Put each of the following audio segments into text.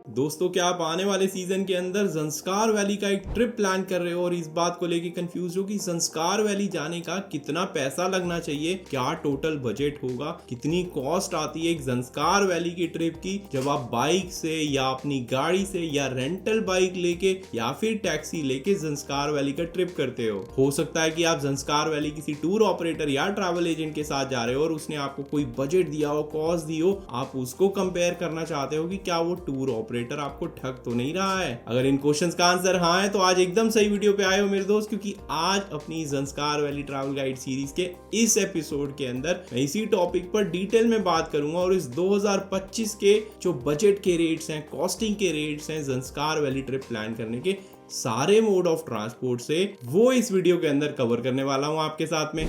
दोस्तों, क्या आप आने वाले सीजन के अंदर ज़ंस्कार वैली का एक ट्रिप प्लान कर रहे हो और इस बात को लेके कंफ्यूज हो कि ज़ंस्कार वैली जाने का कितना पैसा लगना चाहिए, क्या टोटल बजट होगा, कितनी कॉस्ट आती है एक ज़ंस्कार वैली की ट्रिप की, जब आप बाइक से या अपनी गाड़ी से या रेंटल बाइक लेके या फिर टैक्सी लेके ज़ंस्कार वैली का ट्रिप करते हो सकता है कि आप ज़ंस्कार वैली किसी टूर ऑपरेटर या ट्रैवल एजेंट के साथ जा रहे हो और उसने आपको कोई बजट दिया हो, कॉस्ट दी हो, आप उसको कंपेयर करना चाहते हो कि क्या वो टूर ऑपरेटर आपको ठग तो नहीं रहा है। अगर इन क्वेश्चंस का आंसर हाँ है तो आज एकदम सही वीडियो पे आए हो मेरे दोस्त, क्योंकि आज अपनी Zanskar valley travel guide series के इस एपिसोड के अंदर मैं इसी टॉपिक पर डिटेल में बात करूंगा और इस 2025 के जो बजट के रेट्स हैं, कॉस्टिंग के रेट्स हैं ज़ंस्कार वैली ट्रिप प्लान करने के, सारे मोड ऑफ ट्रांसपोर्ट से वो इस वीडियो के अंदर कवर करने वाला हूं आपके साथ में।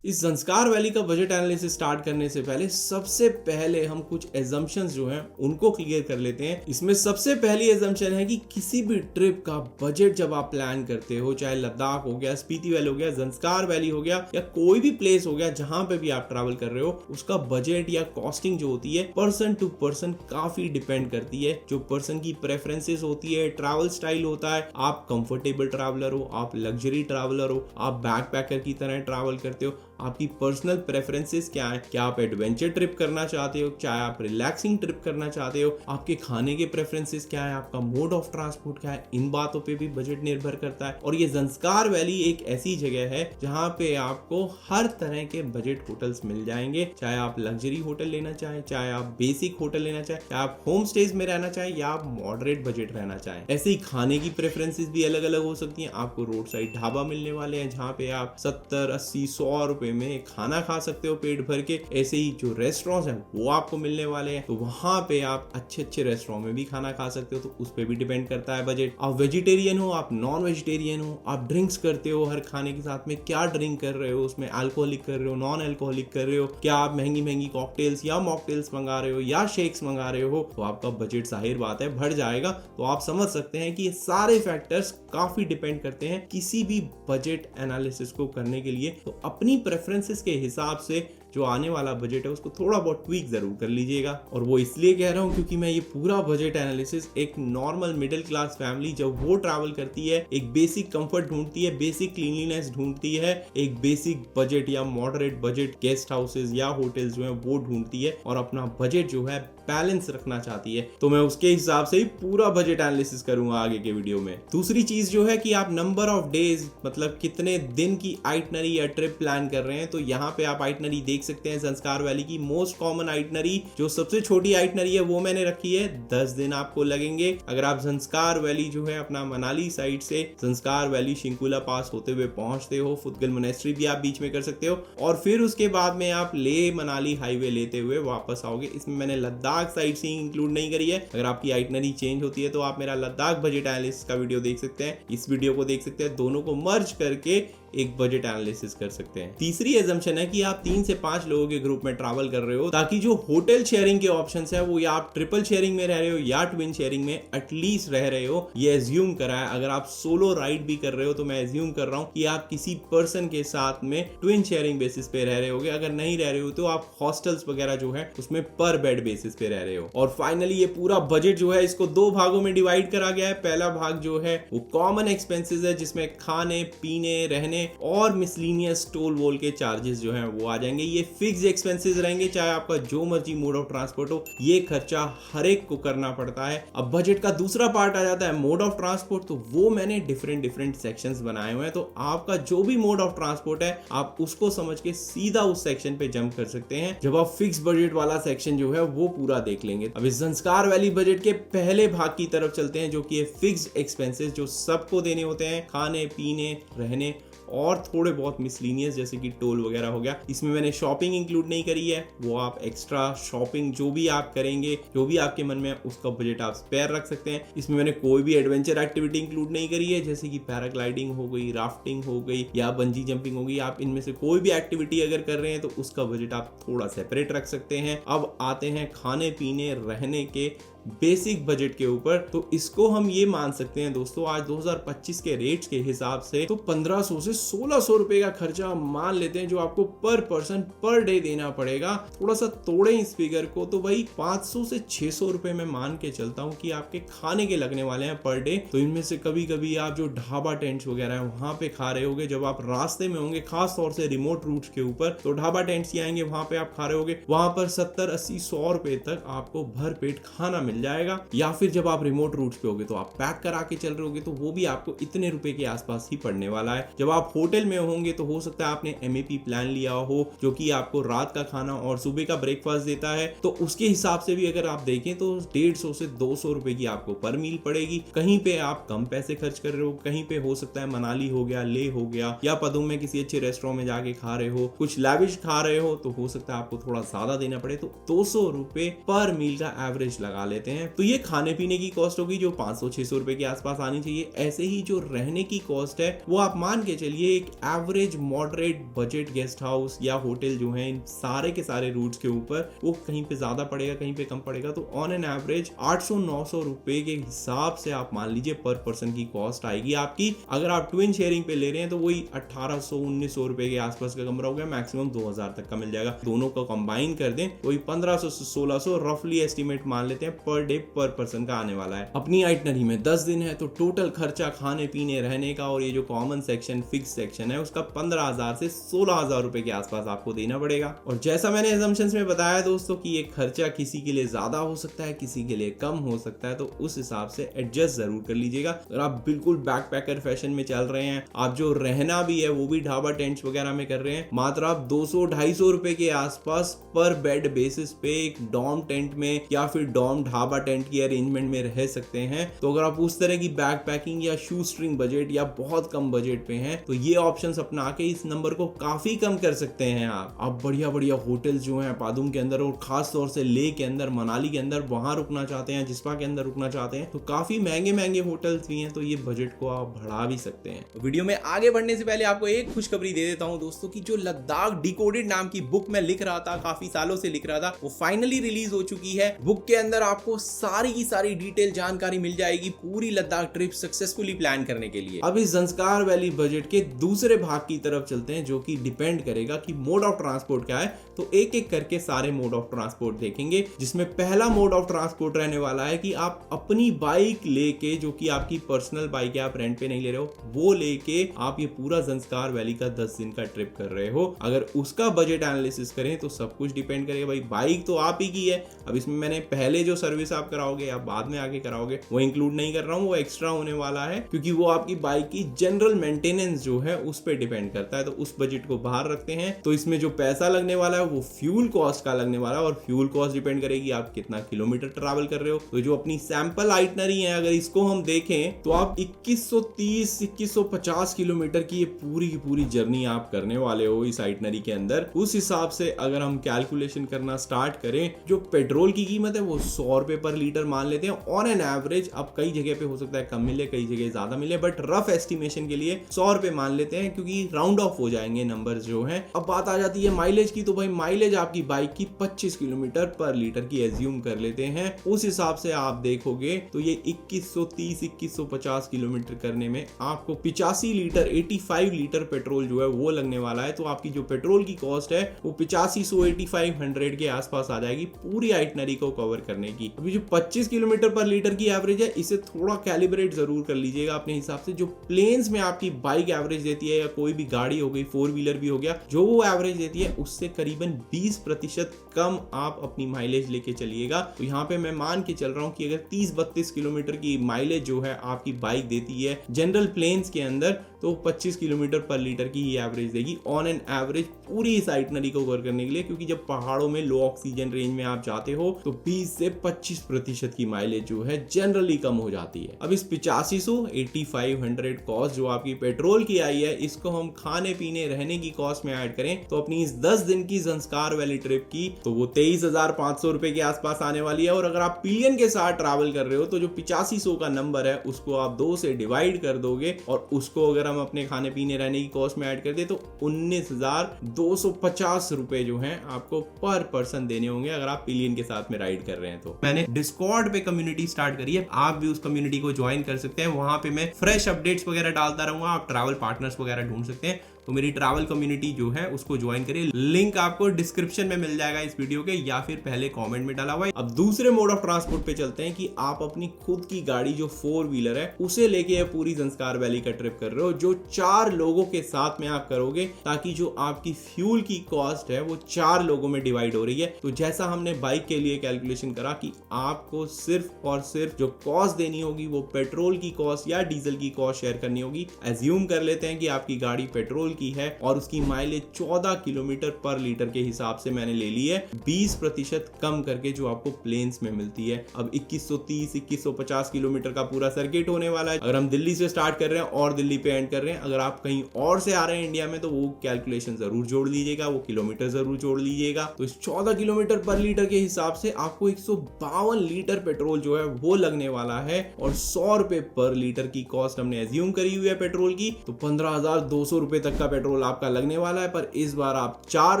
इस ज़ंस्कार वैली का बजट एनालिसिस स्टार्ट करने से पहले सबसे पहले हम कुछ एजम्पशंस जो हैं उनको क्लियर कर लेते हैं। इसमें सबसे पहली एजम्पशन है कि किसी भी ट्रिप का बजट जब आप प्लान करते हो, चाहे लद्दाख हो गया, स्पीति वैली हो गया, ज़ंस्कार वैली हो गया या कोई भी प्लेस हो गया जहां पे भी आप ट्रैवल कर रहे हो, उसका बजट या कॉस्टिंग जो होती है पर्सन टू पर्सन काफी डिपेंड करती है। जो पर्सन की प्रेफरेंसेस होती है, ट्रैवल स्टाइल होता है, आप कंफर्टेबल ट्रैवलर हो, आप लग्जरी ट्रैवलर हो, आप बैकपैकर की तरह ट्रैवल करते हो, आपकी पर्सनल प्रेफरेंसेस क्या है, क्या आप एडवेंचर ट्रिप करना चाहते हो, चाहे आप रिलैक्सिंग ट्रिप करना चाहते हो, आपके खाने के प्रेफरेंसेस क्या है, आपका मोड ऑफ ट्रांसपोर्ट क्या है, इन बातों पे भी बजट निर्भर करता है। और ये ज़ंस्कार वैली एक ऐसी जगह है जहां पे आपको हर तरह के बजट होटल्स मिल जाएंगे, चाहे आप लग्जरी होटल लेना चाहें, चाहे आप बेसिक होटल लेना चाहें, चाहे आप होम स्टेज में रहना चाहें या आप मॉडरेट बजट रहना चाहें। ऐसे ही खाने की प्रेफरेंसेस भी अलग अलग हो सकती हैं। आपको रोड साइड ढाबा मिलने वाले हैं जहाँ पे आप 70, 80, 100 रुपए में खाना खा सकते हो पेट भर के। ऐसे ही जो रेस्टोरेंट्स हैं वो आपको मिलने वाले हैं, तो वहां पे आप अच्छे अच्छे रेस्टोरेंट में भी खाना खा सकते हो, तो उस पे भी डिपेंड करता है बजट। आप वेजिटेरियन हो, आप नॉन वेजिटेरियन हो, आप ड्रिंक्स करते हो हर खाने के साथ में, क्या ड्रिंक कर रहे हो, उसमें अल्कोहलिक कर रहे हो, नॉन अल्कोहलिक कर रहे हो, क्या आप महंगी महंगी कॉकटेल्स या मॉकटेल्स मंगा रहे हो या शेक्स मंगा रहे हो, तो आपका बजट जाहिर बात है बढ़ जाएगा। तो आप समझ सकते हैं कि ये सारे फैक्टर्स काफी डिपेंड करते हैं किसी भी बजट एनालिसिस को करने के लिए। तो अपनी प्रेफरेंसेस के हिसाब से जो आने वाला बजट है उसको थोड़ा बहुत ट्वीक जरूर कर लीजिएगा। और वो इसलिए कह रहा हूं क्योंकि मैं ये पूरा बजट एनालिसिस एक नॉर्मल मिडिल क्लास फैमिली जब वो ट्रैवल करती है, एक बेसिक कंफर्ट ढूंढती है, बेसिक क्लीनलीनेस ढूंढती है, एक बेसिक बजट या मॉडरेट बजट गेस्ट हाउसेस या होटल्स जो है वो ढूंढती है और अपना बजट जो है बैलेंस रखना चाहती है, तो मैं उसके हिसाब से ही पूरा बजट एनालिसिस करूंगा आगे के वीडियो में। दूसरी चीज जो है कि आप नंबर ऑफ डेज, मतलब कितने दिन की आइटनरी या ट्रिप प्लान कर रहे हैं, तो यहाँ पे आप आइटनरी देख सकते हैं। ज़ंस्कार वैली की मोस्ट कॉमन आइटनरी, जो सबसे छोटी आइटनरी है, वो मैंने रखी है 10 दिन आपको लगेंगे। अगर आप ज़ंस्कार वैली जो है अपना मनाली साइड से ज़ंस्कार वैली शिंकुला पास होते हुए पहुंचते हो, फुदगल मोनेस्ट्री भी आप बीच में कर सकते हो और फिर उसके बाद में आप ले मनाली हाईवे लेते हुए वापस आओगे। इसमें मैंने लद्दाख साइड सीइंग इंक्लूड नहीं करी है। अगर आपकी आइटनरी चेंज होती है तो आप मेरा लद्दाख बजट एनालिसिस का वीडियो देख सकते हैं, इस वीडियो को देख सकते हैं, दोनों को मर्ज करके एक बजट एनालिसिस कर सकते हैं। तीसरी एजम्पशन है कि आप 3 से 5 लोगों के ग्रुप में ट्रैवल कर रहे हो, ताकि जो होटल शेयरिंग के ऑप्शंस है वो या आप ट्रिपल शेयरिंग में रह रहे हो या ट्विन शेयरिंग में एटलीस्ट रह रहे हो, ये एज्यूम करा है। अगर आप सोलो राइड भी कर रहे हो तो मैं एज्यूम कर रहा हूं कि आप किसी पर्सन के साथ में ट्विन शेयरिंग बेसिस पे रह रहे होगे। अगर नहीं रह रहे हो तो आप हॉस्टल्स वगैरह जो है उसमें पर बेड बेसिस पे रह रहे हो। और फाइनली ये पूरा बजट जो है इसको 2 भागों में डिवाइड करा गया है। पहला भाग जो है वो कॉमन एक्सपेंसेस है, जिसमें खाने पीने रहने और मिसलीनियस टोल वोल के चार्जेस जो हैं वो आ जाएंगे। ये फिक्स एक्सपेंसेस रहेंगे, चाहे आपका जो मर्जी मोड ऑफ ट्रांसपोर्ट हो, ये खर्चा हर एक को करना पड़ता है। अब बजट का दूसरा पार्ट आ जाता है मोड ऑफ ट्रांसपोर्ट, तो वो मैंने डिफरेंट सेक्शंस बनाए हुए हैं, तो आपका जो भी मोड ऑफ ट्रांसपोर्ट है आप उसको समझ के सीधा उस सेक्शन पे जंप कर सकते हैं जब आप फिक्स बजट वाला सेक्शन जो है वो पूरा देख लेंगे। अब इस ज़ंस्कार वैली बजट के पहले भाग की तरफ चलते हैं, जो कि है फिक्स्ड एक्सपेंसेस, जो सबको देने होते हैं, खाने पीने रहने और थोड़े बहुत मिसलीनियस जैसे कि टोल वगैरह हो गया। इसमें मैंने शॉपिंग इंक्लूड नहीं करी है, वो आप एक्स्ट्रा शॉपिंग जो भी आप करेंगे, जो भी आपके मन में है उसका बजट आप स्पेयर रख सकते हैं। इसमें मैंने कोई भी एडवेंचर एक्टिविटी इंक्लूड नहीं करी है, जैसे कि पैराग्लाइडिंग हो गई, राफ्टिंग हो गई या बंजी जंपिंग हो गई। आप इनमें से कोई भी एक्टिविटी अगर कर रहे हैं तो उसका बजट आप थोड़ा सेपरेट रख सकते हैं। अब आते हैं खाने पीने रहने के बेसिक बजट के ऊपर, तो इसको हम ये मान सकते हैं दोस्तों आज 2025 के रेट्स के हिसाब से तो 1500 से 1600 रुपए का खर्चा मान लेते हैं जो आपको पर पर्सन पर डे देना पड़ेगा। थोड़ा सा तोड़े इस फिगर को तो भाई 500 से 600 रुपए में मान के चलता हूँ कि आपके खाने के लगने वाले हैं पर डे। तो इनमें से कभी कभी आप जो ढाबा टेंट्स वगैरह है वहां पे खा रहे होगे, जब आप रास्ते में होंगे खास तौर से रिमोट रूट्स के ऊपर, तो ढाबा टेंट्स ही आएंगे, वहां पे आप खा रहे होगे, वहां पर 70, 80, 100 रुपए तक आपको भर पेट खाना मिल जाएगा। या फिर जब आप रिमोट रूट्स पे होगे तो आप पैक करा के चल रहे होगे तो वो भी आपको इतने रुपए के आसपास ही पड़ने वाला है। जब आप होटल में होंगे तो हो सकता है आपने MAP प्लान लिया हो जो कि आपको रात का खाना और सुबह का ब्रेकफास्ट देता है, तो उसके हिसाब से भी अगर आप देखें तो 150 से 200 रुपए की आपको पर मील पड़ेगी। कहीं पे आप कम पैसे खर्च कर रहे हो, कहीं पे हो सकता है मनाली हो गया, ले हो गया, या पदुम में किसी अच्छे रेस्टोरेंट में जाके खा रहे हो, कुछ लैविश खा रहे हो, तो हो सकता है आपको थोड़ा ज्यादा देना पड़े। तो 200 रुपए पर मील का एवरेज लगा लेते हैं। तो ये खाने पीने की कॉस्ट होगी जो 500-600 रुपए के आसपास आनी चाहिए। ऐसे ही जो रहने की कॉस्ट है वो आप मान के चलिए एक average moderate budget guest house या होटल जो है इन सारे के सारे रूट्स के ऊपर वो कहीं पे ज्यादा पड़ेगा, कहीं पे कम पड़ेगा। तो ऑन एन एवरेज 800-900 रुपए के हिसाब से आप मान लीजिए पर पर्सन की कॉस्ट आएगी आपकी। अगर आप ट्विन शेयरिंग पे ले रहे हैं तो वही 1800-1900 रुपए के आसपास का कमरा हो गया, मैक्सिमम 2000 तक का मिल जाएगा। दोनों को कंबाइन कर दें वही 1500 से 1600 रफली एस्टिमेट मान लेते हैं पर डे पर पर्सन का आने वाला है। अपनी आइटनरी में 10 दिन है तो टोटल खर्चा खाने पीने रहने का और ये जो कॉमन सेक्शन फिक्स सेक्शन है उसका 15,000 से 16,000 रुपए के आसपास आपको देना पड़ेगा। और जैसा मैंने assumptions में बताया दोस्तों कि ये खर्चा किसी के लिए ज्यादा हो सकता है, किसी के लिए कम हो सकता है, तो उस हिसाब से एडजस्ट जरूर कर लीजिएगा। अगर आप बिल्कुल बैकपैकर फैशन में चल रहे हैं, आप जो रहना भी है वो भी ढाबा टेंट्स वगैरह में कर रहे हैं, मात्र आप 200-250 रुपए के आसपास पर बेड बेसिस पे एक डॉर्म टेंट में या फिर डॉर्म ढाबा टेंट की अरेंजमेंट में रह सकते हैं। तो अगर आप उस तरह की बैक पैकिंग या शू स्ट्रिंग बजट या बहुत कम बजट पे हैं तो ये ऑप्शंस अपना के इस नंबर को काफी कम कर सकते हैं। आप बढ़िया बढ़िया होटल्स जो हैं पादुम के अंदर और खास तौर से लेह के अंदर, मनाली के अंदर वहां रुकना चाहते हैं, जिस्पा के अंदर रुकना चाहते हैं तो काफी महंगे महंगे होटल्स भी हैं, तो ये बजट को आप बढ़ा भी सकते हैं। तो वीडियो में आगे बढ़ने से पहले आपको एक खुशखबरी दे देता हूं दोस्तों की जो लद्दाख डिकोडेड नाम की बुक मैं लिख रहा था, काफी सालों से लिख रहा था, वो फाइनली रिलीज हो चुकी है। बुक के अंदर आपको सारी की सारी डिटेल जानकारी मिल जाएगी पूरी लद्दाख ट्रिप सक्सेसफुली प्लान करने के लिए। अब इस ज़ंस्कार वैली बजट के दूसरे भाग की तरफ चलते हैं जो कि डिपेंड करेगा कि मोड ऑफ ट्रांसपोर्ट क्या है। तो एक एक करके सारे मोड ऑफ ट्रांसपोर्ट देखेंगे, जिसमें पहला मोड ऑफ ट्रांसपोर्ट रहने वाला है कि आप अपनी बाइक लेके, जो कि आपकी पर्सनल बाइक है, आप रेंट पे नहीं ले रहे हो, वो लेके आप ये पूरा ज़ंस्कार वैली का 10 दिन का ट्रिप कर रहे हो। अगर उसका बजट एनालिसिस करें तो सब कुछ डिपेंड करेगा। भाई बाइक तो आप ही की है, अब इसमें मैंने पहले जो सर्विस आप कराओगे या बाद में आगे कराओगे वो इंक्लूड नहीं कर रहा हूँ, वो एक्स्ट्रा होने वाला है क्योंकि वो आपकी बाइक की जनरल मेंटेनेंस जो है उस पर डिपेंड करता है। तो उस बजट को बाहर रखते हैं। तो इसमें जो पैसा लगने वाला है वो फ्यूल कॉस्ट का लगने वाला है और फ्यूल कॉस्ट डिपेंड करेगी आप कितना किलोमीटर ट्रैवल कर रहे हो। तो जो अपनी सैंपल आइटनरी है अगर इसको हम देखें तो आप 2130-2150 किलोमीटर की ये पूरी की पूरी जर्नी आप करने वाले हो इस आइटनरी के अंदर। उस हिसाब से अगर हम कैलकुलेशन करना स्टार्ट करें, जो पेट्रोल की कीमत है वो 100 रुपए पर लीटर मान लेते हैं ऑन एन एवरेज। अब कई जगह पे हो सकता है कम मिले, कई जगह ज्यादा मिले, बट रफ एस्टिमेशन के लिए 100 रुपए मान लेते हैं क्योंकि राउंड ऑफ हो जाएंगे नंबर जो हैं। अब बात आ जाती है माइलेज की, तो भाई माइलेज आपकी बाइक की 25 किलोमीटर पर लीटर की एज्यूम कर लेते हैं। उस हिसाब से आप देखोगे तो ये 2130-2150 किलोमीटर करने में आपको 85 लीटर 85 लीटर पेट्रोल जो है वो लगने वाला है। तो आपकी जो पेट्रोल की कॉस्ट है वो 8500-8500 के आसपास आ जाएगी पूरी आइटनरी को कवर करने की। अभी जो 25 किलोमीटर पर लीटर की एवरेज है इसे थोड़ा कैलिब्रेट जरूर कर लीजिएगा अपने हिसाब से। जो प्लेन्स में आपकी बाइक एवरेज देती है या कोई भी गाड़ी हो गई, 4 व्हीलर भी हो गया, जो वो एवरेज देती है उससे करीबन 20% कम आप अपनी माइलेज लेके चलिएगा। तो यहाँ पे मैं मान के चल रहा हूँ कि अगर 30-32 किलोमीटर की माइलेज जो है आपकी बाइक देती है जनरल प्लेन्स के अंदर, तो 25 किलोमीटर पर लीटर की ही एवरेज देगी ऑन एन एवरेज पूरी इस आइटनरी को कवर करने के लिए। क्योंकि जब पहाड़ों में लो ऑक्सीजन रेंज में आप जाते हो तो 20 से 25% की माइलेज जो है जनरली कम हो जाती है। अब इस 8500 कॉस्ट जो आपकी पेट्रोल की आई है, इसको हम खाने पीने रहने की कॉस्ट में ऐड करें तो अपनी इस 10 दिन की ज़ंस्कार वैली ट्रिप की तो वो 23,500 रुपए के आसपास आने वाली है। और अगर आप पिलियन के साथ ट्रैवल कर रहे हो तो जो 8500 का नंबर है उसको आप 2 से डिवाइड कर दोगे और उसको अगर हम हम अपने खाने पीने रहने की कॉस्ट में ऐड कर दे तो 19,250 रुपए जो हैं आपको पर पर्सन देने होंगे अगर आप पिलियन के साथ में राइड कर रहे हैं। तो मैंने डिस्कॉर्ड पे कम्युनिटी स्टार्ट करी है, आप भी उस कम्युनिटी को ज्वाइन कर सकते हैं। वहां पे मैं फ्रेश अपडेट्स वगैरह डालता रहूंगा, आप ट्रैवल पार्टनर्स वगैरह ढूंढ सकते हैं। तो मेरी ट्रैवल कम्युनिटी जो है उसको ज्वाइन करिए, लिंक आपको डिस्क्रिप्शन में मिल जाएगा इस वीडियो के या फिर पहले कमेंट में डाला हुआ है। अब दूसरे मोड ऑफ ट्रांसपोर्ट पे चलते हैं कि आप अपनी खुद की गाड़ी जो 4 व्हीलर है उसे लेके पूरी ज़ंस्कार वैली का ट्रिप कर रहे हो, जो 4 लोगों के साथ में आप करोगे, ताकि जो आपकी फ्यूल की कॉस्ट है वो 4 लोगों में डिवाइड हो रही है। तो जैसा हमने बाइक के लिए कैलकुलेशन करा कि आपको सिर्फ और सिर्फ जो कॉस्ट देनी होगी वो पेट्रोल की कॉस्ट या डीजल की कॉस्ट शेयर करनी होगी। एज्यूम कर लेते हैं कि आपकी गाड़ी पेट्रोल की है और उसकी माइलेज 14 किलोमीटर पर लीटर के हिसाब से मैंने ले ली है, 20% कम करके जो आपको प्लेन्स में मिलती है। अब 2130 2150 किलोमीटर का पूरा सर्किट होने वाला है। अगर हम दिल्ली से स्टार्ट कर रहे हैं और दिल्ली पे एंड कर रहे हैं, अगर आप कहीं और से आ रहे हैं इंडिया में तो वो कैलकुलेशन जरूर जोड़ लीजिएगा, वो किलोमीटर जरूर जोड़ लीजिएगा। तो इस 14 किलोमीटर पर लीटर के हिसाब से आपको 152 लीटर पेट्रोल जो है वो लगने वाला है और 100 रुपए पर लीटर की कॉस्ट हमने एज्यूम करी हुई है पेट्रोल की। तो 15,200 रुपए तक का पेट्रोल आपका लगने वाला है। पर इस बार आप 4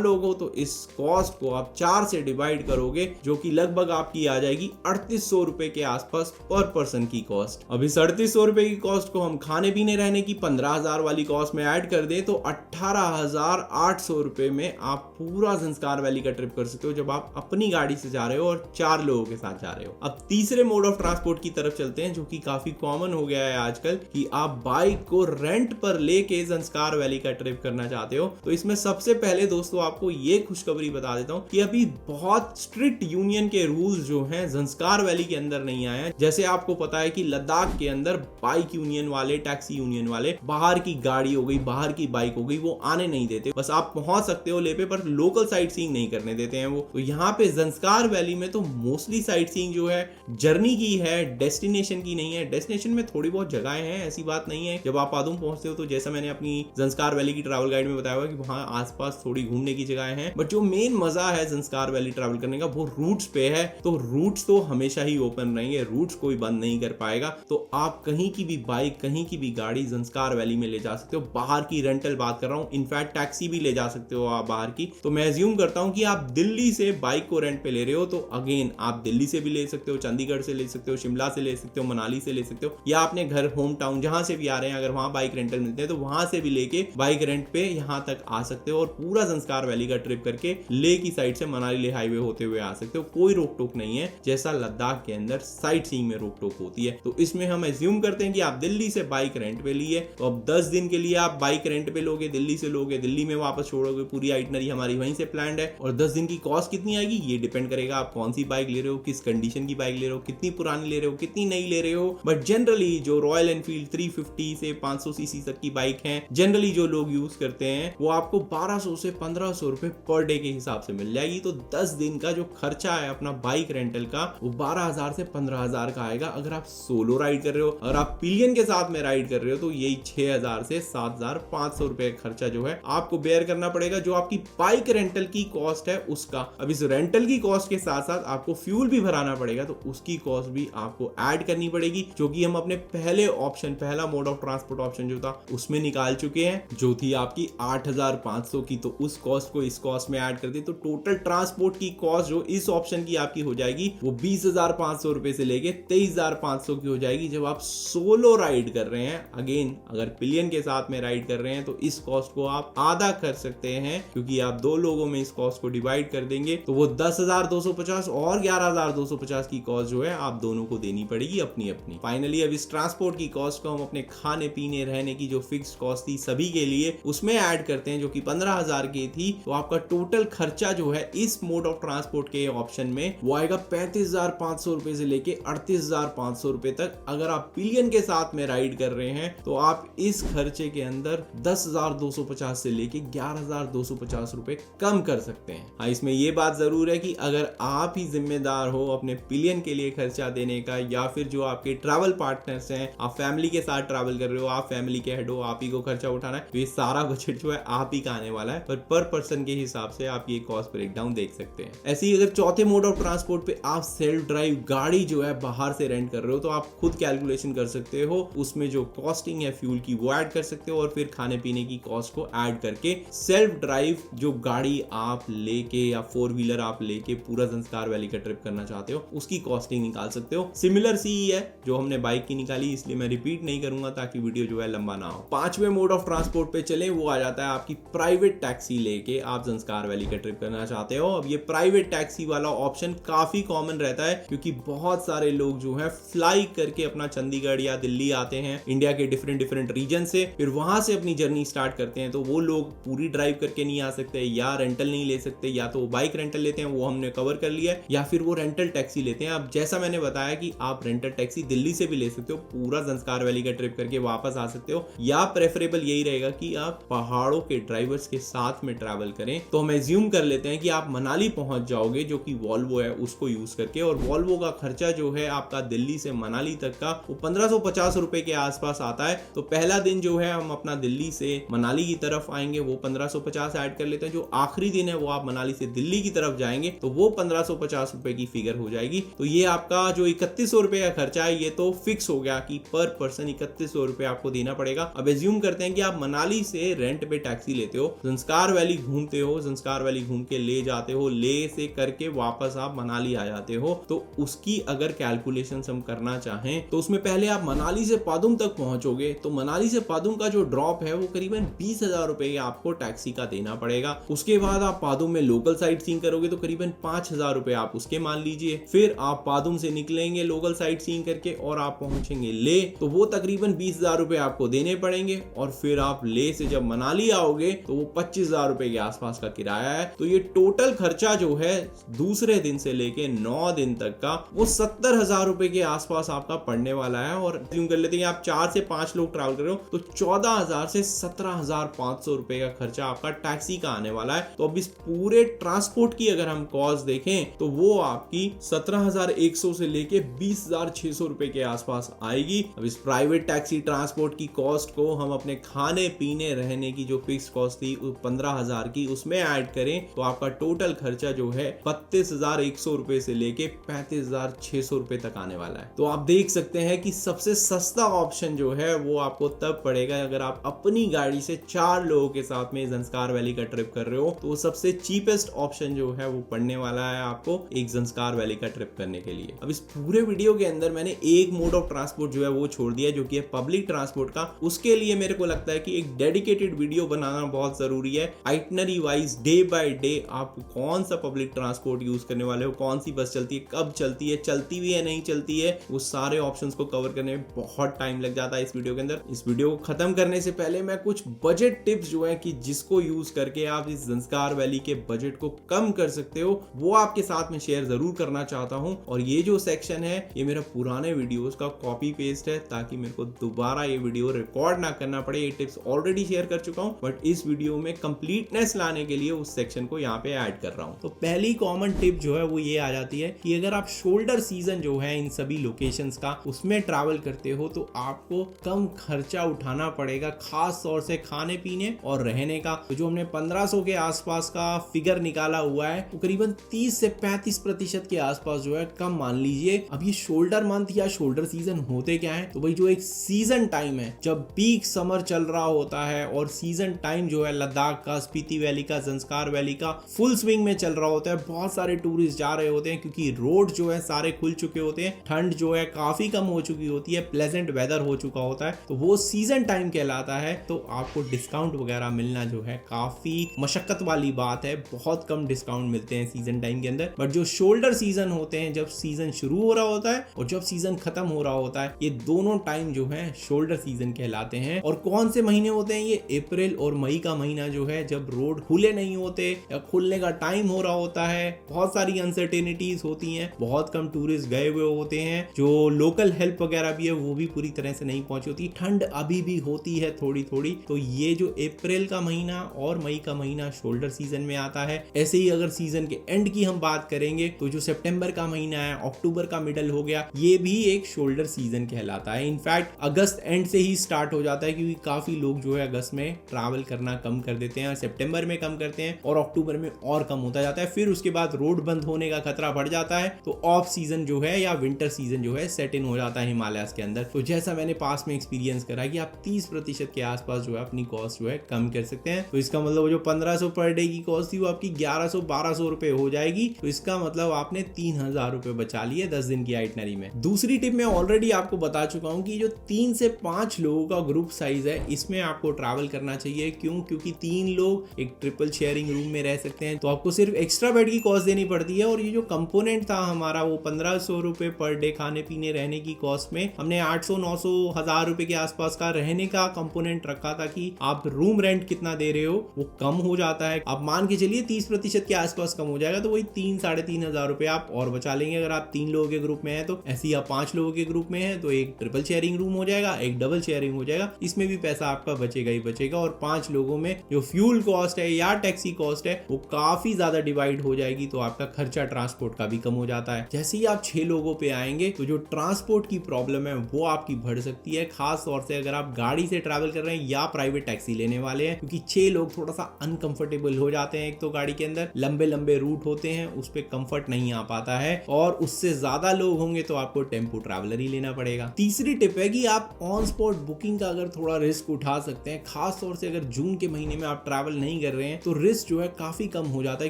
लोग हो तो इस कॉस्ट को आप 4 से डिवाइड करोगे, जो कि लगभग आपकी आ जाएगी 3800 रुपए के आसपास पर पर्सन की कॉस्ट। अब इस 3800 रुपए की कॉस्ट को हम खाने पीने रहने की 15,000 वाली कॉस्ट में ऐड कर दे तो 18,800 रुपए में आप पूरा ज़ंस्कार वैली का ट्रिप कर सकते हो, जब आप अपनी गाड़ी से जा रहे हो और 4 लोगों के साथ जा रहे हो। अब तीसरे मोड ऑफ ट्रांसपोर्ट की तरफ चलते हैं, जो कि काफी कॉमन हो गया है आजकल, कि आप बाइक को रेंट पर लेके ज़ंस्कार वैली का ट्रिप करना चाहते हो। तो इसमें सबसे पहले दोस्तों आपको ये खुशखबरी बता देता हूं कि अभी बहुत स्ट्रिक्ट यूनियन के रूल्स जो हैं ज़ंस्कार वैली के अंदर नहीं आए हैं। जैसे आपको पता है कि लद्दाख के अंदर बाइक यूनियन वाले, टैक्सी यूनियन वाले, बाहर की गाड़ी हो गई, बाहर की बाइक हो गई, वो आने नहीं देते। बस आप पहुंच सकते हो लेपे पर, लोकल साइट सीइंग नहीं करने देते हैं वो। तो यहाँ पे ज़ंस्कार वैली में तो मोस्टली साइट सीइंग जो है जर्नी की है, डेस्टिनेशन की नहीं है। डेस्टिनेशन में थोड़ी बहुत जगहें हैं, ऐसी बात नहीं है। जब आप पादुम पहुंचते हो तो जैसा मैंने अपनी ज़ंस्कार वैली की ट्रैवल गाइड में बताया हुआ कि वहां आसपास थोड़ी घूमने की जगहें हैं, बट जो मेन मजा है ज़ंस्कार वैली ट्रैवल करने का वो रूट्स पे है। तो रूट्स तो हमेशा ही ओपन रहेंगे, रूट्स कोई बंद नहीं कर पाएगा। तो आप कहीं की भी बाइक, कहीं की भी गाड़ी ज़ंस्कार वैली में ले जा सकते हो। बाहर की रेंटल बात कर रहा हूँ, इनफैक्ट टैक्सी भी ले जा सकते हो आप बाहर की। तो मैं एज्यूम करता हूँ कि आप दिल्ली से बाइक को रेंट पे ले रहे हो तो अगेन आप दिल्ली से भी ले सकते हो, चंडीगढ़ से ले सकते हो, शिमला से ले सकते हो, मनाली से ले सकते हो, या अपने घर होम टाउन जहां से भी आ रहे हैं अगर वहां बाइक रेंटल मिलते हैं तो वहां से भी लेके बाइक रेंट पे यहां तक आ सकते हो और पूरा ज़ंस्कार वैली का ट्रिप करके ले की साइड से मनाली ले हाईवे होते हुए आ सकते हो। कोई रोक टोक नहीं है, जैसा लद्दाख के अंदर साइट सीइंग में रोक टोक होती है। तो इसमें हम एज्यूम करते हैं कि आप दिल्ली से बाइक रेंट पे लिए, तो अब 10 दिन के लिए आप बाइक रेंट पे लोगे, दिल्ली से लोगे, दिल्ली में वापस छोड़ोगे, पूरी आइटनरी हमारी वहीं से प्लान्ड है। और 10 दिन की कॉस्ट कितनी आएगी ये डिपेंड करेगा आप कौन सी बाइक ले रहे हो, किस कंडीशन की बाइक ले रहे हो, कितनी पुरानी ले रहे हो, कितनी नई ले रहे हो। बट जनरली जो रॉयल एनफील्ड 350 से 500 सीसी तक की बाइक हैं, जनरली जो लोग यूज करते हैं, वो आपको 1200 से 1500 रुपए पर डे के हिसाब से मिल जाएगी। तो 10 दिन का जो खर्चा है अपना बाइक रेंटल का वो 12,000 से 15,000 का आएगा अगर आप सोलो राइड कर रहे हो। अगर आप पिलियन के साथ में राइड कर रहे हो तो यही 6,000 से 7,500 रुपए खर्चा जो है आपको बेयर करना पड़ेगा, जो आपकी बाइक रेंटल की कॉस्ट है उसका। अब इस रेंटल की कॉस्ट के साथ साथ आपको फ्यूल भी भराना पड़ेगा, तो उसकी कॉस्ट भी आपको ऐड करनी पड़ेगी, जो कि हम अपने पहले ऑप्शन, पहला मोड ऑफ ट्रांसपोर्ट ऑप्शन जो था उसमें निकाल चुके हैं, जो थी आपकी 8,500 की। तो उस कॉस्ट को इस कॉस्ट में ऐड कर दे तो टोटल ट्रांसपोर्ट की कॉस्ट जो इस ऑप्शन की आपकी हो जाएगी वो 20,500 रुपए से लेके 23,500 की हो जाएगी जब आप सोलो राइड कर रहे हैं। अगेन अगर पिलियन के साथ में राइड कर रहे हैं तो इस कॉस्ट को आप आधा कर सकते हैं, क्योंकि आप 2 लोगों में इस कॉस्ट को डिवाइड कर देंगे तो वो 10,250 और 11,250 की कॉस्ट जो है आप दोनों को देनी पड़ेगी अपनी अपनी। फाइनली अब इस ट्रांसपोर्ट की कॉस्ट को हम अपने खाने पीने रहने की जो फिक्स्ड कॉस्ट थी सभी के लिए उसमें ऐड करते हैं, जो कि 15,000 की थी। तो आपका टोटल खर्चा जो है इस मोड ऑफ ट्रांसपोर्ट के ऑप्शन में वो आएगा 35,500 रुपए से लेके 38,500 रुपए तक। अगर आप पिलियन के साथ में राइड कर रहे हैं तो आप इस खर्चे के अंदर 10,250 से लेके 11,250 रुपए कम कर सकते हैं। हाँ, इसमें ये बात जरूर है कि अगर आप ही जिम्मेदार हो अपने पिलियन के लिए खर्चा देने का, या फिर जो आपके ट्रैवल पार्टनर्स हैं, आप फैमिली के साथ ट्रैवल कर रहे हो, आप फैमिली के हेड हो, आप ही को खर्चा उठाना है, तो ये सारा बजट जो है आप ही का आने वाला है, पर पर्सन के हिसाब से आप ये कॉस्ट ब्रेकडाउन देख सकते हैं। ऐसे ही अगर चौथे मोड ऑफ ट्रांसपोर्ट पे आप सेल्फ ड्राइव गाड़ी जो है बाहर से रेंट कर रहे हो तो आप खुद कैलकुलेशन कर सकते हो, उसमें जो कॉस्टिंग है फ्यूल की वो ऐड कर सकते हो और फिर खाने पीने की कॉस्ट को ऐड करके सेल्फ ड्राइव जो गाड़ी आप लेके या 4 व्हीलर आप लेके पूरा ज़ंस्कार वैली का ट्रिप करना चाहते हो उसकी कॉस्टिंग निकाल सकते हो। सिमिलर सी ही है जो हमने बाइक की निकाली, इसलिए मैं रिपीट नहीं करूंगा ताकि वीडियो जो है लंबा ना हो। पांचवें मोड ऑफ ट्रांसपोर्ट पे चले, वो आ जाता है आपकी प्राइवेट टैक्सी लेके आप ज़ंस्कार वैली का ट्रिप करना चाहते हो। अब ये प्राइवेट टैक्सी वाला ऑप्शन काफी कॉमन रहता है क्योंकि बहुत सारे लोग जो है फ्लाई करके अपना चंडीगढ़ या दिल्ली आते हैं इंडिया के डिफरेंट रीजन से, फिर वहां से अपनी जर्नी स्टार्ट करते हैं। तो वो लोग पूरी ड्राइव करके नहीं आ सकते या रेंटल नहीं ले सकते, या तो बाइक रेंटल लेते हैं, वो हमने कवर कर लिया है, या फिर वो रेंटल टैक्सी लेते हैं। अब जैसा मैंने बताया कि आप रेंटल टैक्सी दिल्ली से भी ले सकते हो, पूरा ज़ंस्कार वैली का ट्रिप करके वापस आ सकते हो, या प्रेफरेबल यही रहेगा कि आप पहाड़ों के ड्राइवर्स के साथ में ट्रैवल करें। तो हम एज्यूम कर लेते हैं कि आप मनाली पहुंच जाओगे जो कि वॉल्वो है उसको यूज करके, और वॉल्वो का खर्चा जो है आपका दिल्ली से मनाली तक का वो 1550 रुपए के आसपास आता है। तो पहला दिन जो है हम अपना दिल्ली से मनाली की तरफ आएंगे वो 1550 ऐड कर लेते हैं, जो आखिरी दिन है वो आप मनाली से दिल्ली की तरफ जाएंगे तो वो 1550 रुपए की फिगर हो जाएगी। तो ये आपका जो 3100 रुपए का खर्चा है ये तो फिक्स हो गया कि पर पर्सन 3100 रुपए आपको देना पड़ेगा। अब एज्यूम करते हैं कि आप मनाली से रेंट पे टैक्सी लेते हो, ज़ंस्कार वैली घूमते हो, ज़ंस्कार वैली घूम के ले जाते हो, ले से करके वापस आप मनाली आ जाते हो। तो उसकी अगर कैलकुलेशन हम करना चाहें तो उसमें पहले आप मनाली से पादुम तक पहुंचोगे तो मनाली से पादुम का जो ड्रॉप है वो करीबन 20,000 रुपए आपको टैक्सी का देना पड़ेगा। उसके बाद आप पादुम में लोकल साइट सीइंग करोगे तो करीबन 5,000 रुपए आप उसके मान लीजिए। फिर आप पादुम से निकलेंगे लोकल साइट सीइंग करके और आप पहुंचेंगे ले, तो वो तकरीबन 20,000 रुपए आपको देने पड़ेंगे। और फिर आप ले से जब मनाली आओगे तो वो 25,000 रुपए के आसपास का किराया है। तो ये टोटल खर्चा जो है दूसरे दिन से लेके 9 दिन तक का वो 70,000 रुपए के आसपास आपका पड़ने वाला है। और assume कर लेते हैं आप 4 से 5 लोग ट्रैवल कर रहे हो तो 14,000 से 17,500 रुपए का खर्चा आपका टैक्सी का आने वाला है। तो अब इस पूरे ट्रांसपोर्ट की अगर हम कॉस्ट देखें तो वो आपकी 17,100 से लेके 20,600 रुपए के आसपास आएगी। अब इस प्राइवेट टैक्सी ट्रांसपोर्ट की कॉस्ट को हम अपने खाने पीने रहने की जो फिक्स कॉस्ट थी 15,000 की उसमें ऐड करें तो आपका टोटल खर्चा जो है 32,100 रुपए से लेके 35,600 रुपए तक आने वाला है। तो आप देख सकते हैं कि सबसे सस्ता ऑप्शन जो है वो आपको तब पड़ेगा अगर आप अपनी गाड़ी से 4 लोगों के साथ में ज़ंस्कार वैली का ट्रिप कर रहे हो। तो सबसे चीपेस्ट ऑप्शन जो है वो पड़ने वाला है आपको एक ज़ंस्कार वैली का ट्रिप करने के लिए। अब इस पूरे वीडियो के अंदर मैंने एक मोड ऑफ ट्रांसपोर्ट जो है वो छोड़ दिया जो कि है पब्लिक ट्रांसपोर्ट का। उसके लिए मेरे को लगता है कि एक डेडिकेटेड वीडियो बनाना बहुत जरूरी है। Itinerary wise day by day आप कौन सा पब्लिक ट्रांसपोर्ट यूज करने वाले हो, कौन सी बस चलती है, कब चलती है, चलती भी है नहीं चलती है, वो सारे ऑप्शंस को कवर करने में बहुत टाइम लग जाता है इस वीडियो के अंदर। इस वीडियो को खत्म करने से पहले मैं कुछ बजट टिप्स जो है कि जिसको यूज करके आप इस ज़ंस्कार वैली के बजट को कम कर सकते हो वो आपके साथ में शेयर जरूर करना चाहता हूं। और ये जो सेक्शन है ये मेरा पुराने वीडियोस का कॉपी पेस्ट है ताकि मेरे को दोबारा ये वीडियो रिकॉर्ड ना करना पड़े। ये टिप्स ऑलरेडी शेयर कर चुका हूं बट इस वीडियो में कंप्लीटनेस लाने के लिए उस सेक्शन को यहाँ पे ऐड कर रहा हूं। तो पहली कॉमन टिप जो है वो ये आ जाती है कि अगर आप शोल्डर सीजन जो है इन सभी लोकेशंस का उसमें ट्रैवल करते हो तो आपको कम खर्चा उठाना पड़ेगा, खास तौर से खाने पीने और रहने का। तो जो हमने 1500 के आसपास का फिगर निकाला हुआ है वो करीबन 30 से 35% के आसपास जो है कम मान लीजिए। अब ये शोल्डर मंथ या शोल्डर सीजन होते क्या है, तो भाई जो एक सीजन टाइम है जब पीक समर चल रहा होता है और सीजन टाइम जो है लद्दाख का, स्पीति वैली का, ज़ंस्कार वैली का फुल स्विंग में चल रहा होता है। बहुत सारे टूरिस्ट जा रहे होते हैं क्योंकि रोड जो है सारे खुल चुके होते हैं, ठंड जो है काफी कम हो चुकी होती है, प्लेजेंट वेदर हो चुका होता है। तो वो सीजन टाइम कहलाता है। तो आपको डिस्काउंट वगैरह मिलना जो है काफी मशक्कत वाली बात है, बहुत कम डिस्काउंट मिलते हैं सीजन टाइम के अंदर। बट जो शोल्डर सीजन होते हैं जब सीजन शुरू हो रहा होता है और जब सीजन खत्म हो रहा होता है, ये दोनों टाइम जो है शोल्डर सीजन कहलाते हैं। और कौन से महीने होते हैं ये? अप्रैल और मई का महीना जो है जब रोड खुले नहीं होते या खुलने का टाइम हो रहा होता है, बहुत सारी अनसर्टेनिटीज होती हैं, बहुत कम टूरिस्ट गए हुए होते हैं, जो लोकल हेल्प वगैरह भी है वो भी पूरी तरह से नहीं पहुंची होती, ठंड अभी भी होती है थोड़ी थोड़ी। तो ये जो अप्रैल का महीना और मई का महीना शोल्डर सीजन में आता है। ऐसे ही अगर सीजन के एंड की हम बात करेंगे तो जो सितंबर का महीना है, अक्टूबर का मिडल हो गया, ये भी एक शोल्डर सीजन कहलाता है। इनफैक्ट अगस्त एंड से ही स्टार्ट हो जाता है क्योंकि काफी लोग जो जो है अगस्त में ट्रैवल करना कम कर देते हैं, सितंबर में कम करते हैं और अक्टूबर में और कम होता जाता है। फिर उसके बाद रोड बंद होने का खतरा बढ़ जाता है, तो ऑफ सीजन जो है या विंटर सीजन जो है सेट इन हो जाता है हिमालयास के अंदर। तो जैसा मैंने पास में एक्सपीरियंस करा कि आप 30% के आसपास जो है अपनी कॉस्ट जो है कम कर सकते हैं। तो इसका मतलब जो 1500 पर डे की कॉस्ट थी वो आपकी 1100-1200 रुपए हो जाएगी। तो इसका मतलब आपने 3000 रुपए बचा लिए 10 दिन की आइटनरी में। दूसरी टिप मैं ऑलरेडी आपको बता चुका हूं कि जो 3 से 5 लोगों का ग्रुप साइज है इसमें आपको ट्रैवल करना चाहिए। क्यों? क्योंकि 3 लोग एक ट्रिपल शेयरिंग रूम में रह सकते हैं, तो आपको सिर्फ एक्स्ट्रा बेड की कॉस्ट देनी पड़ती है। और ये जो कंपोनेंट था हमारा वो 1500 रुपए पर डे खाने पीने रहने की कॉस्ट में हमने 800, 900, 1000 रुपए के आसपास का रहने का कंपोनेंट रखा था कि आप रूम रेंट कितना दे रहे हो वो कम हो जाता है। आप मान के चलिए 30% के आसपास कम हो जाएगा, तो वही 3-3,500 रुपए आप और बचा लेंगे। अगर आप 3 लोगों के ग्रुप में है तो ऐसे ही आप 5 लोगों के ग्रुप में है तो एक ट्रिपल शेयरिंग रूम हो जाएगा, एक डबल शेयरिंग हो जाएगा, इसमें भी पैसा आपका बचेगा ही बचेगा। और 5 लोगों में जो फ्यूल कॉस्ट है या टैक्सी कॉस्ट है वो काफी ज्यादा डिवाइड हो जाएगी, तो आपका खर्चा ट्रांसपोर्ट का भी कम हो जाता है। जैसे ही आप 6 लोगों पे आएंगे तो जो ट्रांसपोर्ट की प्रॉब्लम है वो आपकी बढ़ सकती है, खास तौर से अगर आप गाड़ी से ट्रैवल कर रहे हैं या प्राइवेट टैक्सी लेने वाले हैं, क्योंकि 6 लोग थोड़ा सा अनकंफर्टेबल हो जाते हैं। एक तो गाड़ी के अंदर लंबे लंबे रूट होते हैं, उस पर कंफर्ट नहीं आ पाता है, और उससे ज्यादा लोग होंगे तो आपको टेम्पो ट्रैवलर ही लेना पड़ेगा। तीसरी टिप है कि आप ऑन स्पॉट बुकिंग का अगर थोड़ा रिस्क उठा सकते हैं, खास तौर से अगर जून के महीने में आप ट्रैवल नहीं कर रहे हैं तो रिस्क जो है काफी कम हो जाता है,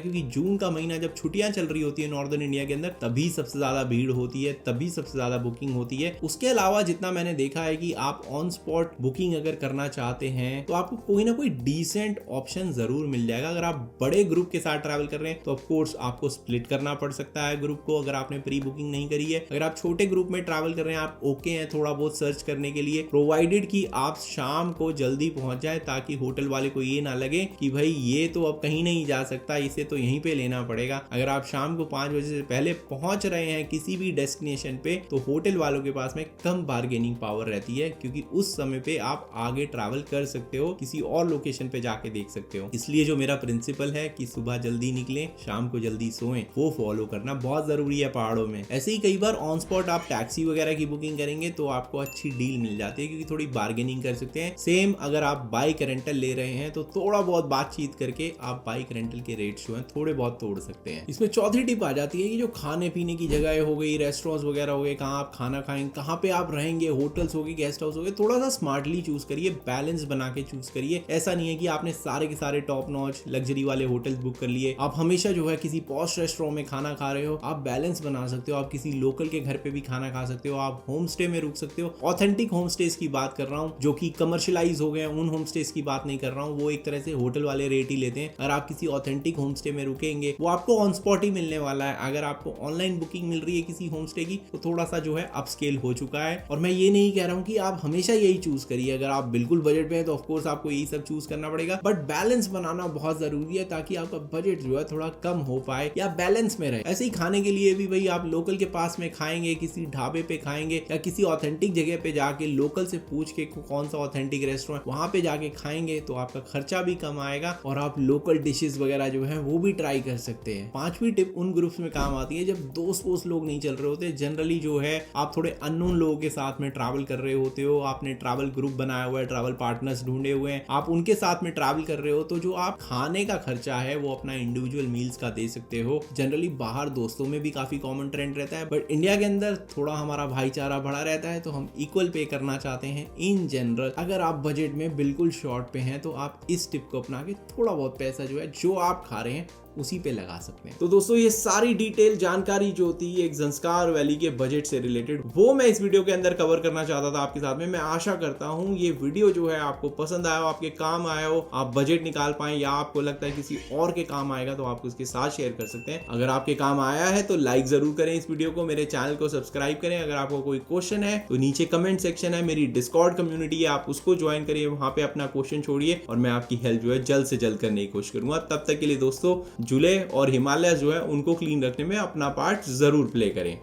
क्योंकि जून का महीना जब छुट्टियां चल रही होती है नॉर्दर्न इंडिया के अंदर तभी सबसे ज्यादा भीड़ होती है, तभी सबसे ज्यादा बुकिंग होती है। उसके अलावा जितना मैंने देखा है कि आप ऑन स्पॉट बुकिंग अगर करना चाहते हैं तो आपको कोई ना कोई डिसेंट ऑप्शन जरूर मिल जाएगा। अगर आप बड़े ग्रुप के साथ ट्रैवल कर रहे हैं तो ऑफ कोर्स आपको स्प्लिट करना पड़ सकता है ग्रुप को, अगर आपने प्री बुकिंग नहीं करी है। अगर आप छोटे ग्रुप में ट्रैवल कर रहे हैं, आप ओके हैं थोड़ा बहुत सर्च करने के लिए, प्रोवाइडेड कि आप शाम को जल्दी पहुंच जाए, ताकि होटल वाले को ये ना लगे कि भाई ये तो अब कहीं नहीं जा सकता, इसे तो यहीं पे लेना पड़ेगा। अगर आप शाम को 5 बजे से पहले पहुंच रहे हैं किसी भी डेस्टिनेशन पे तो होटल वालों के पास में कम बार्गेनिंग पावर रहती है, क्योंकि उस समय पे आप आगे ट्रैवल कर सकते हो, किसी और लोकेशन पे जाके देख सकते हो। इसलिए जो मेरा प्रिंसिपल है कि सुबह जल्दी निकलें, शाम को जल्दी सोएं, वो फॉलो करना बहुत जरूरी है पहाड़ों में। ऐसे ही कई बार ऑन स्पॉट आप टैक्सी वगैरह की बुकिंग करेंगे तो आपको अच्छी डील मिल जाती है, क्योंकि थोड़ी बार्गेनिंग कर सकते हैं। सेम अगर आप बाइक रेंटल ले रहे हैं तो थोड़ा बहुत बातचीत करके आप बाइक रेंटल के रेट्स जो हैं थोड़े बहुत तोड़ सकते हैं। इसमें चौथी टिप आ जाती है कि जो खाने पीने की जगह हो गई, रेस्टोरेंट्स वगैरह हो गए, कहाँ आप खाना खाएंगे, कहाँ पे आप रहेंगे, होटल्स हो गए, गेस्ट हाउस हो गए, थोड़ा सा स्मार्टली चूज करिए, बैलेंस बना के चूज करिए। ऐसा नहीं है कि आपने सारे के सारे टॉप नॉच लग्जरी वाले होटल्स बुक कर लिए, आप हमेशा जो है किसी पॉश रेस्टोरेंट में खाना खा रहे हो। आप बैलेंस बना सकते हो, आप किसी लोकल के घर पे भी खाना खा सकते हो, आप होम स्टे में रुक सकते हो। ऑथेंटिक होम स्टेज की बात कर रहा हूँ, जो कि कमर्शियलाइज हो गए, उन होम स्टेज की बात नहीं कर रहा हूँ, वो एक तरह से होटल वाले रेट ही लेते हैं। अगर आप किसी ऑथेंटिक होम स्टे में रुकेंगे वो आपको ऑन स्पॉट ही मिलने वाला है। अगर आपको ऑनलाइन बुकिंग मिल रही है किसी होम स्टे की तो थोड़ा सा जो है अपस्केल हो चुका है। और मैं ये नहीं कह रहा हूँ कि आप हमेशा यही चूज करिए, अगर आप बिल्कुल बजट पे है तो ऑफकोर्स आपको यही सब चूज करना पड़ेगा, बट बैलेंस बनाना बहुत जरूरी है ताकि आपका बजट जो है थोड़ा कम हो पाए या बैलेंस में रहे। ऐसे ही खाने के लिए भी भाई आप लोकल के पास में खाएंगे, किसी ढाबे पे खाएंगे या किसी ऑथेंटिक जगह पे जाके लोकल से पूछ के कौन सा ऑथेंटिक रेस्टोरेंट वहां पे जाके खाएंगे तो आपका खर्चा भी कम आएगा और आप लोकल डिशेस वगैरह जो है वो भी ट्राई कर सकते हैं। 5वीं टिप उन ग्रुप्स में काम आती है जब दोस्त लोग नहीं चल रहे होते। जनरली जो है आप थोड़े अननोन लोगों के साथ में ट्रैवल कर रहे होते हो, आपने ट्रैवल ग्रुप बनाया हुआ है, ट्रैवल पार्टनर्स ढूंढे हुए हैं, आप उनके साथ में ट्रैवल कर रहे हो, तो जो आप खाने का खर्चा है वो अपना इंडिविजुअल मील्स का दे सकते हो। जनरली बाहर दोस्तों में भी काफी कॉमन ट्रेंड रहता है, बट इंडिया के अंदर थोड़ा हमारा भाईचारा बड़ा रहता है तो हम इक्वल पे करना चाहते हैं इन जनरल। अगर आप बजट में बिल्कुल शॉर्ट पे हैं तो आप इस टिप को अपना के थोड़ा बहुत पैसा जो है जो आप खा रहे हैं उसी पे लगा सकते हैं। तो दोस्तों ये सारी डिटेल जानकारी जो थी एक ज़ंस्कार वैली के बजट से रिलेटेड वो मैं इस वीडियो के अंदर कवर करना चाहता था आपके साथ में। मैं आशा करता हूँ ये वीडियो जो है आपको पसंद आया हो, आपके काम आया हो, आप बजट निकाल पाए, या आपको लगता है किसी और के काम आएगा तो आप उसके साथ शेयर कर सकते हैं। अगर आपके काम आया है तो लाइक जरूर करें इस वीडियो को, मेरे चैनल को सब्सक्राइब करें। अगर आपको कोई क्वेश्चन है तो नीचे कमेंट सेक्शन है, मेरी डिस्कॉर्ड कम्युनिटी है, आप उसको ज्वाइन करिए, वहां पे अपना क्वेश्चन छोड़िए और मैं आपकी हेल्प जो है जल्द से जल्द करने की कोशिश करूंगा। तब तक के लिए दोस्तों जुले और हिमालय जो है उनको क्लीन रखने में अपना पार्ट जरूर प्ले करें।